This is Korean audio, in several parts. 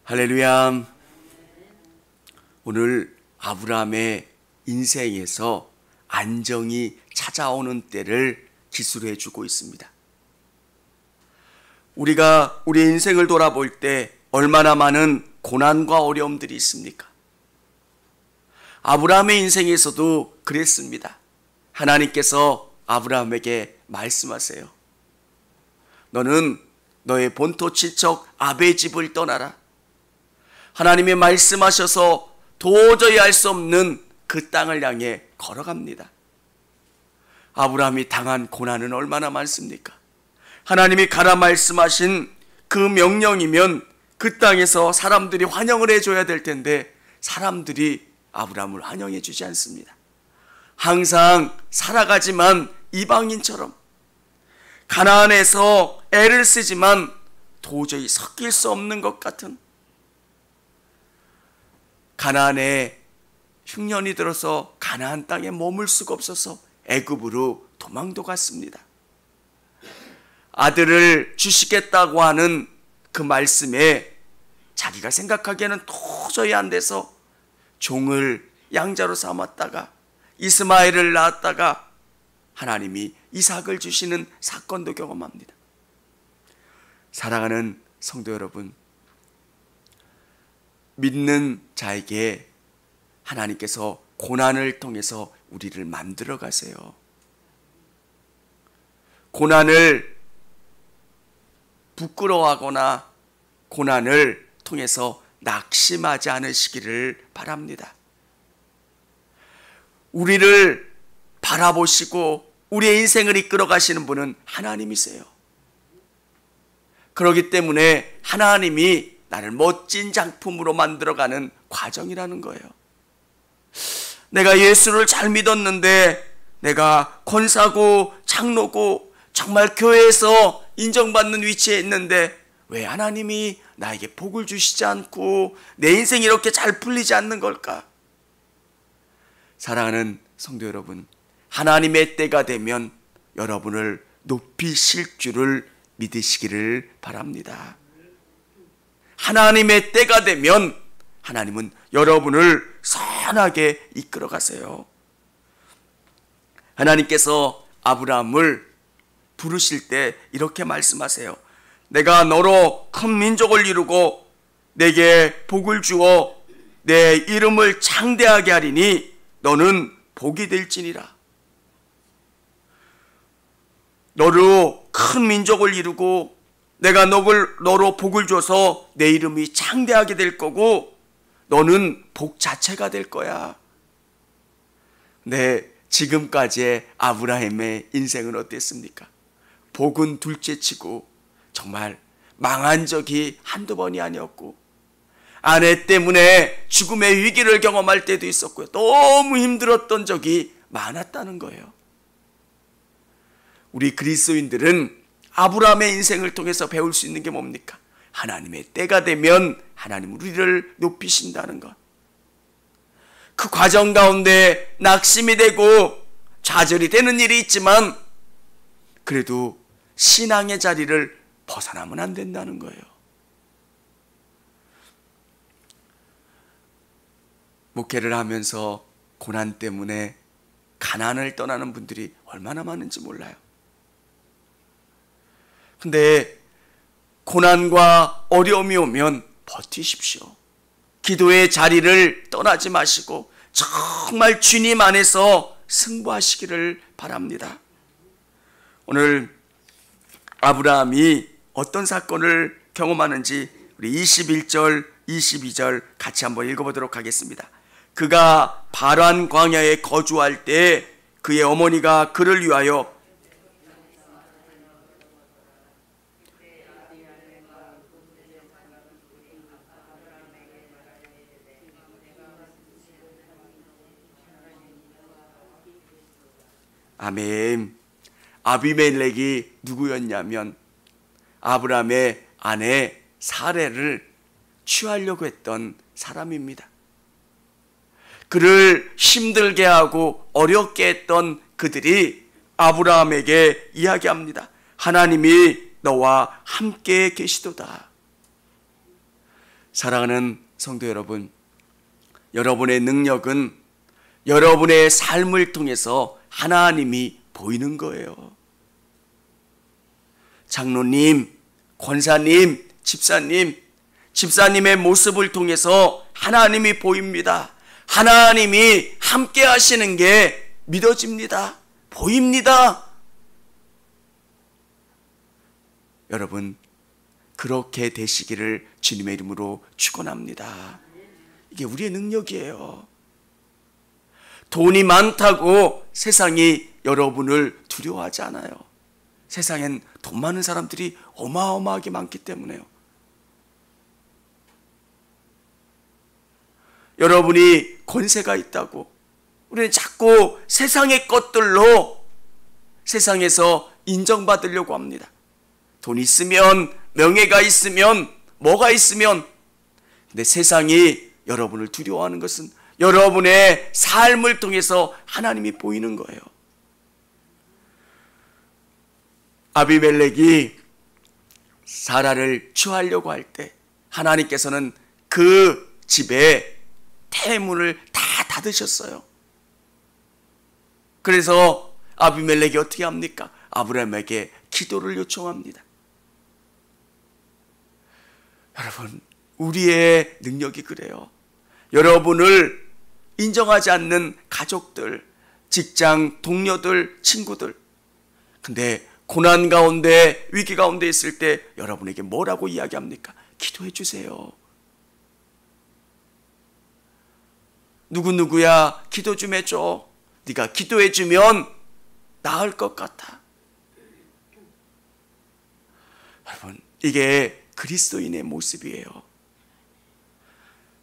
할렐루야. 오늘 아브라함의 인생에서 안정이 찾아오는 때를 기술해 주고 있습니다. 우리가 우리 인생을 돌아볼 때 얼마나 많은 고난과 어려움들이 있습니까? 아브라함의 인생에서도 그랬습니다. 하나님께서 아브라함에게 말씀하세요. 너는 너의 본토 친척 아베 집을 떠나라. 하나님이 말씀하셔서 도저히 알 수 없는 그 땅을 향해 걸어갑니다. 아브라함이 당한 고난은 얼마나 많습니까? 하나님이 가라 말씀하신 그 명령이면 그 땅에서 사람들이 환영을 해줘야 될 텐데 사람들이 아브라함을 환영해 주지 않습니다. 항상 살아가지만 이방인처럼 가나안에서 애를 쓰지만 도저히 섞일 수 없는 것 같은, 가나안에 흉년이 들어서 가나안 땅에 머물 수가 없어서 애굽으로 도망도 갔습니다. 아들을 주시겠다고 하는 그 말씀에 자기가 생각하기에는 도저히 안 돼서 종을 양자로 삼았다가 이스마엘을 낳았다가 하나님이 이삭을 주시는 사건도 경험합니다. 사랑하는 성도 여러분, 믿는 자에게 하나님께서 고난을 통해서 우리를 만들어 가세요. 고난을 부끄러워하거나 고난을 통해서 낙심하지 않으시기를 바랍니다. 우리를 바라보시고 우리의 인생을 이끌어 가시는 분은 하나님이세요. 그렇기 때문에 하나님이 나를 멋진 작품으로 만들어가는 과정이라는 거예요. 내가 예수를 잘 믿었는데 내가 권사고 장로고 정말 교회에서 인정받는 위치에 있는데 왜 하나님이 나에게 복을 주시지 않고 내 인생이 이렇게 잘 풀리지 않는 걸까? 사랑하는 성도 여러분, 하나님의 때가 되면 여러분을 높이실 줄을 믿으시기를 바랍니다. 하나님의 때가 되면 하나님은 여러분을 선하게 이끌어 가세요. 하나님께서 아브라함을 부르실 때 이렇게 말씀하세요. 내가 너로 큰 민족을 이루고 내게 복을 주어 내 이름을 창대하게 하리니 너는 복이 될지니라. 너로 큰 민족을 이루고 내가 너로 복을 줘서 내 이름이 창대하게 될 거고 너는 복 자체가 될 거야. 네, 지금까지의 아브라함의 인생은 어땠습니까? 복은 둘째치고 정말 망한 적이 한두 번이 아니었고 아내 때문에 죽음의 위기를 경험할 때도 있었고요. 너무 힘들었던 적이 많았다는 거예요. 우리 그리스도인들은 아브라함의 인생을 통해서 배울 수 있는 게 뭡니까? 하나님의 때가 되면 하나님 우리를 높이신다는 것. 그 과정 가운데 낙심이 되고 좌절이 되는 일이 있지만 그래도 신앙의 자리를 벗어나면 안 된다는 거예요. 목회를 하면서 고난 때문에 가난을 떠나는 분들이 얼마나 많은지 몰라요. 근데 고난과 어려움이 오면 버티십시오. 기도의 자리를 떠나지 마시고 정말 주님 안에서 승부하시기를 바랍니다. 오늘 아브라함이 어떤 사건을 경험하는지 우리 21절, 22절 같이 한번 읽어보도록 하겠습니다. 그가 바란 광야에 거주할 때 그의 어머니가 그를 위하여 아멘. 아비멜렉이 누구였냐면 아브라함의 아내 사레를 취하려고 했던 사람입니다. 그를 힘들게 하고 어렵게 했던 그들이 아브라함에게 이야기합니다. 하나님이 너와 함께 계시도다. 사랑하는 성도 여러분, 여러분의 능력은 여러분의 삶을 통해서 하나님이 보이는 거예요. 장로님, 권사님, 집사님의 모습을 통해서 하나님이 보입니다. 하나님이 함께 하시는 게 믿어집니다. 보입니다. 여러분, 그렇게 되시기를 주님의 이름으로 축원합니다. 이게 우리의 능력이에요. 돈이 많다고 세상이 여러분을 두려워하지 않아요. 세상엔 돈 많은 사람들이 어마어마하게 많기 때문에요. 여러분이 권세가 있다고 우리는 자꾸 세상의 것들로 세상에서 인정받으려고 합니다. 돈 있으면, 명예가 있으면, 뭐가 있으면. 근데 세상이 여러분을 두려워하는 것은 여러분의 삶을 통해서 하나님이 보이는 거예요. 아비멜렉이 사라를 취하려고 할 때 하나님께서는 그 집에 태문을 다 닫으셨어요. 그래서 아비멜렉이 어떻게 합니까? 아브라함에게 기도를 요청합니다. 여러분, 우리의 능력이 그래요. 여러분을 인정하지 않는 가족들, 직장 동료들, 친구들, 근데 고난 가운데, 위기 가운데 있을 때 여러분에게 뭐라고 이야기합니까? 기도해 주세요. 누구누구야 기도 좀 해줘. 네가 기도해 주면 나을 것 같아. 여러분, 이게 그리스도인의 모습이에요.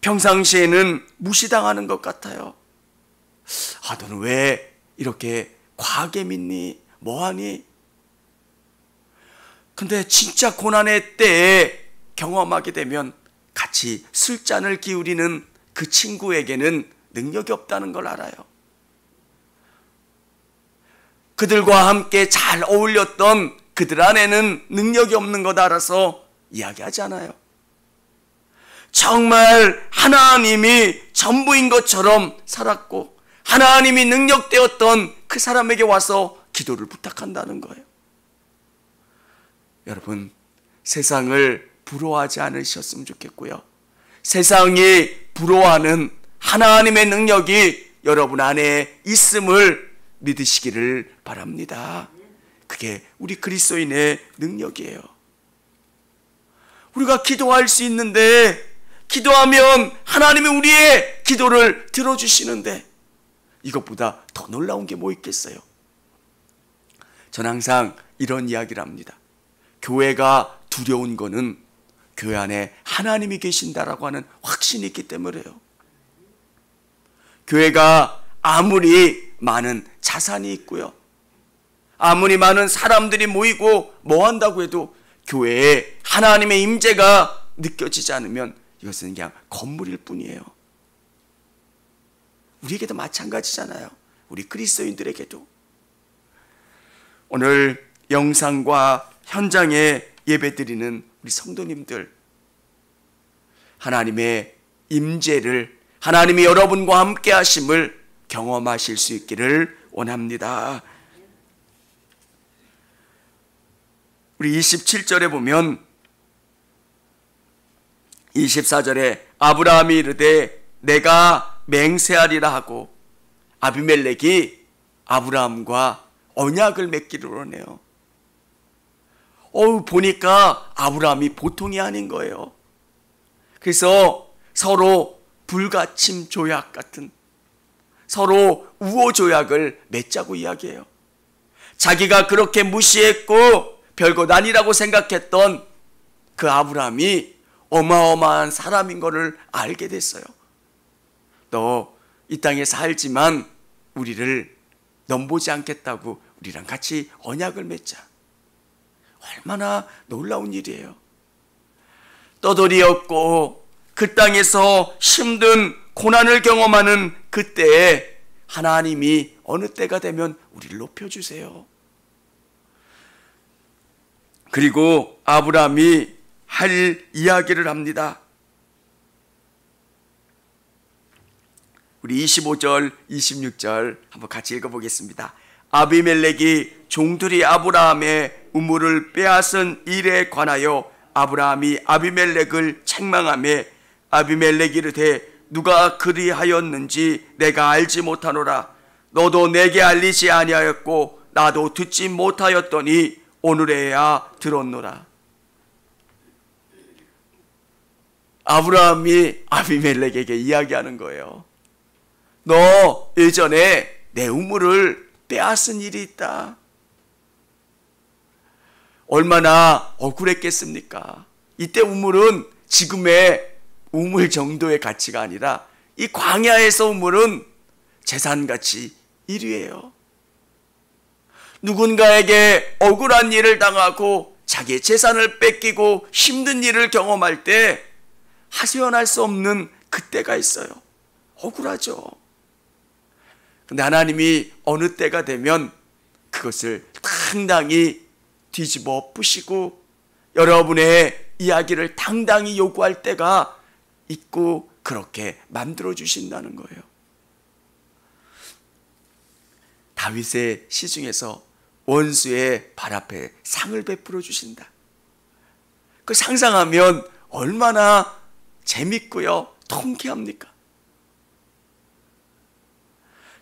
평상시에는 무시당하는 것 같아요. 아, 너는 왜 이렇게 과하게 믿니? 뭐하니? 근데 진짜 고난의 때에 경험하게 되면 같이 술잔을 기울이는 그 친구에게는 능력이 없다는 걸 알아요. 그들과 함께 잘 어울렸던 그들 안에는 능력이 없는 것 알아서 이야기하지 않아요. 정말 하나님이 전부인 것처럼 살았고 하나님이 능력되었던 그 사람에게 와서 기도를 부탁한다는 거예요. 여러분, 세상을 부러워하지 않으셨으면 좋겠고요. 세상이 부러워하는 하나님의 능력이 여러분 안에 있음을 믿으시기를 바랍니다. 그게 우리 그리스도인의 능력이에요. 우리가 기도할 수 있는데, 기도하면 하나님이 우리의 기도를 들어주시는데 이것보다 더 놀라운 게 뭐 있겠어요? 저는 항상 이런 이야기를 합니다. 교회가 두려운 거는 교회 안에 하나님이 계신다라고 하는 확신이 있기 때문에요. 교회가 아무리 많은 자산이 있고요, 아무리 많은 사람들이 모이고 뭐 한다고 해도 교회에 하나님의 임재가 느껴지지 않으면 이것은 그냥 건물일 뿐이에요. 우리에게도 마찬가지잖아요. 우리 그리스도인들에게도. 오늘 영상과 현장에 예배드리는 우리 성도님들, 하나님의 임재를, 하나님이 여러분과 함께 하심을 경험하실 수 있기를 원합니다. 우리 27절에 보면 24절에 아브라함이 이르되 내가 맹세하리라 하고 아비멜렉이 아브라함과 언약을 맺기를 원해요. 보니까 아브라함이 보통이 아닌 거예요. 그래서 서로 불가침 조약 같은, 서로 우호 조약을 맺자고 이야기해요. 자기가 그렇게 무시했고 별것 아니라고 생각했던 그 아브라함이 어마어마한 사람인 것을 알게 됐어요. 너 이 땅에 살지만 우리를 넘보지 않겠다고 우리랑 같이 언약을 맺자. 얼마나 놀라운 일이에요. 떠돌이 없고 그 땅에서 힘든 고난을 경험하는 그때에 하나님이 어느 때가 되면 우리를 높여주세요. 그리고 아브라함이 할 이야기를 합니다. 우리 25절, 26절 한번 같이 읽어보겠습니다. 아비멜렉이 종들이 아브라함의 우물을 빼앗은 일에 관하여 아브라함이 아비멜렉을 책망하며 아비멜렉이 이르되 누가 그리하였는지 내가 알지 못하노라. 너도 내게 알리지 아니하였고 나도 듣지 못하였더니 오늘에야 들었노라. 아브라함이 아비멜렉에게 이야기하는 거예요. 너 예전에 내 우물을 빼앗은 일이 있다. 얼마나 억울했겠습니까? 이때 우물은 지금의 우물 정도의 가치가 아니라 이 광야에서 우물은 재산가치 1위예요. 누군가에게 억울한 일을 당하고 자기의 재산을 뺏기고 힘든 일을 경험할 때 하소연할 수 없는 그때가 있어요. 억울하죠. 근데 하나님이 어느 때가 되면 그것을 당당히 뒤집어 부시고 여러분의 이야기를 당당히 요구할 때가 있고 그렇게 만들어 주신다는 거예요. 다윗의 시 중에서 원수의 발 앞에 상을 베풀어 주신다. 그 상상하면 얼마나 재밌고요, 통쾌합니까?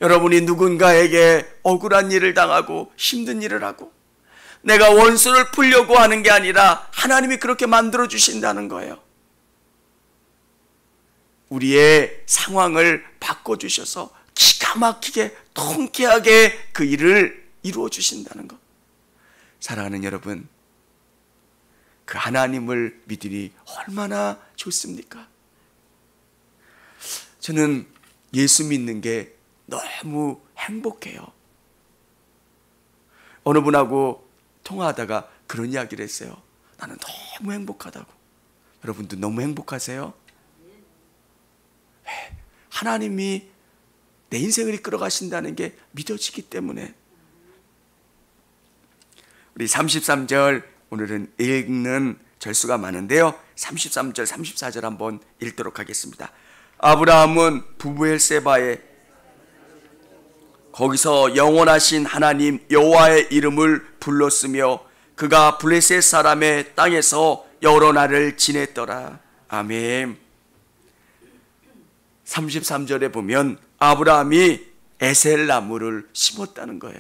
여러분이 누군가에게 억울한 일을 당하고 힘든 일을 하고 내가 원수를 풀려고 하는 게 아니라 하나님이 그렇게 만들어 주신다는 거예요. 우리의 상황을 바꿔주셔서 기가 막히게 통쾌하게 그 일을 이루어 주신다는 것. 사랑하는 여러분, 그 하나님을 믿으니 얼마나 좋습니까? 저는 예수 믿는 게 너무 행복해요. 어느 분하고 통화하다가 그런 이야기를 했어요. 나는 너무 행복하다고. 여러분도 너무 행복하세요? 왜? 하나님이 내 인생을 이끌어 가신다는 게 믿어지기 때문에. 우리 33절, 오늘은 읽는 절수가 많은데요, 33절, 34절 한번 읽도록 하겠습니다. 아브라함은 부브엘세바에 거기서 영원하신 하나님 여호와의 이름을 불렀으며 그가 블레셋 사람의 땅에서 여러 날을 지냈더라. 아멘. 33절에 보면 아브라함이 에셀 나무를 심었다는 거예요.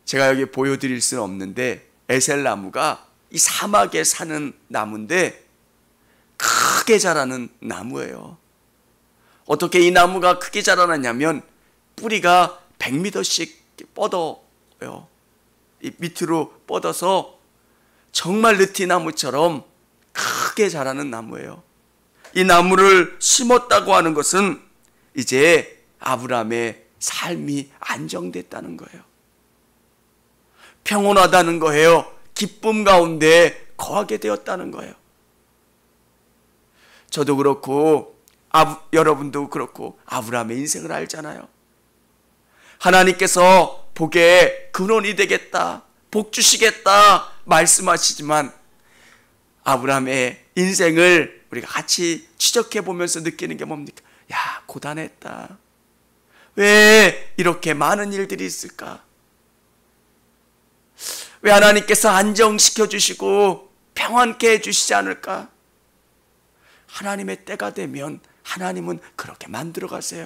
제가 여기 보여드릴 수는 없는데 에셀 나무가 이 사막에 사는 나무인데 크게 자라는 나무예요. 어떻게 이 나무가 크게 자라느냐면 뿌리가 100m씩 뻗어요. 이 밑으로 뻗어서 정말 느티나무처럼 크게 자라는 나무예요. 이 나무를 심었다고 하는 것은 이제 아브라함의 삶이 안정됐다는 거예요. 평온하다는 거예요. 기쁨 가운데 거하게 되었다는 거예요. 저도 그렇고 여러분도 그렇고 아브라함의 인생을 알잖아요. 하나님께서 복의 근원이 되겠다, 복 주시겠다 말씀하시지만 아브라함의 인생을 우리가 같이 추적해 보면서 느끼는 게 뭡니까? 야, 고단했다. 왜 이렇게 많은 일들이 있을까? 왜 하나님께서 안정시켜 주시고 평안케 해주시지 않을까? 하나님의 때가 되면 하나님은 그렇게 만들어 가세요.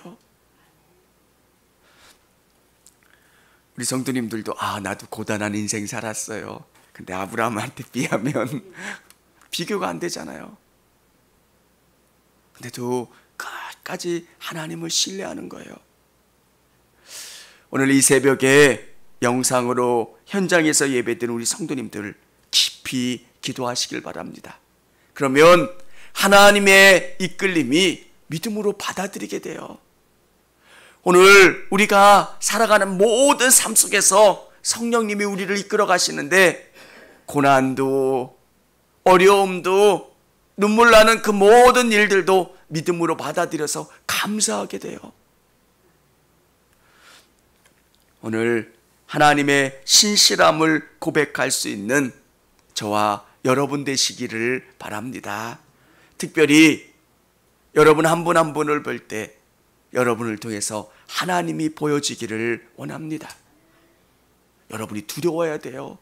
우리 성도님들도 나도 고단한 인생 살았어요. 근데 아브라함한테 비하면 비교가 안 되잖아요. 근데도 끝까지 하나님을 신뢰하는 거예요. 오늘 이 새벽에 영상으로 현장에서 예배드리는 우리 성도님들 깊이 기도하시길 바랍니다. 그러면 하나님의 이끌림이 믿음으로 받아들이게 돼요. 오늘 우리가 살아가는 모든 삶 속에서 성령님이 우리를 이끌어 가시는데 고난도 어려움도 눈물 나는 그 모든 일들도 믿음으로 받아들여서 감사하게 돼요. 오늘 하나님의 신실함을 고백할 수 있는 저와 여러분 되시기를 바랍니다. 특별히 여러분 한 분 한 분을 볼 때 여러분을 통해서 하나님이 보여지기를 원합니다. 여러분이 두려워야 돼요.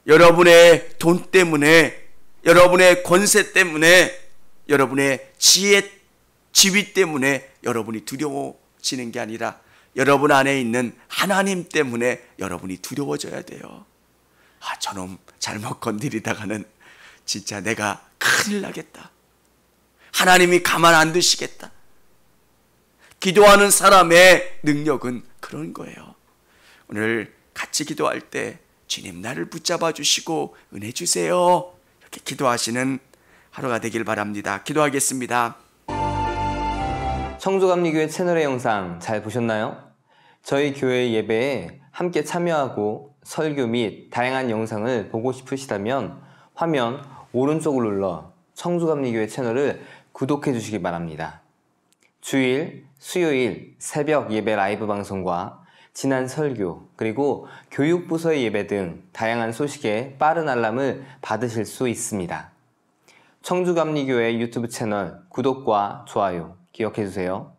여러분의 돈 때문에, 여러분의 권세 때문에, 여러분의 지위 때문에 여러분이 두려워지는 게 아니라 여러분 안에 있는 하나님 때문에 여러분이 두려워져야 돼요. 저놈 잘못 건드리다가는 진짜 내가 큰일 나겠다. 하나님이 가만 안 두시겠다. 기도하는 사람의 능력은 그런 거예요. 오늘 같이 기도할 때 주님 나를 붙잡아 주시고 은혜 주세요. 이렇게 기도하시는 하루가 되길 바랍니다. 기도하겠습니다. 청주감리교회 채널의 영상 잘 보셨나요? 저희 교회 예배에 함께 참여하고 설교 및 다양한 영상을 보고 싶으시다면 화면 오른쪽을 눌러 청주감리교회 채널을 구독해 주시기 바랍니다. 주일, 수요일 새벽 예배 라이브 방송과 지난 설교, 그리고 교육부서의 예배 등 다양한 소식에 빠른 알람을 받으실 수 있습니다. 청주감리교회 유튜브 채널 구독과 좋아요 기억해 주세요.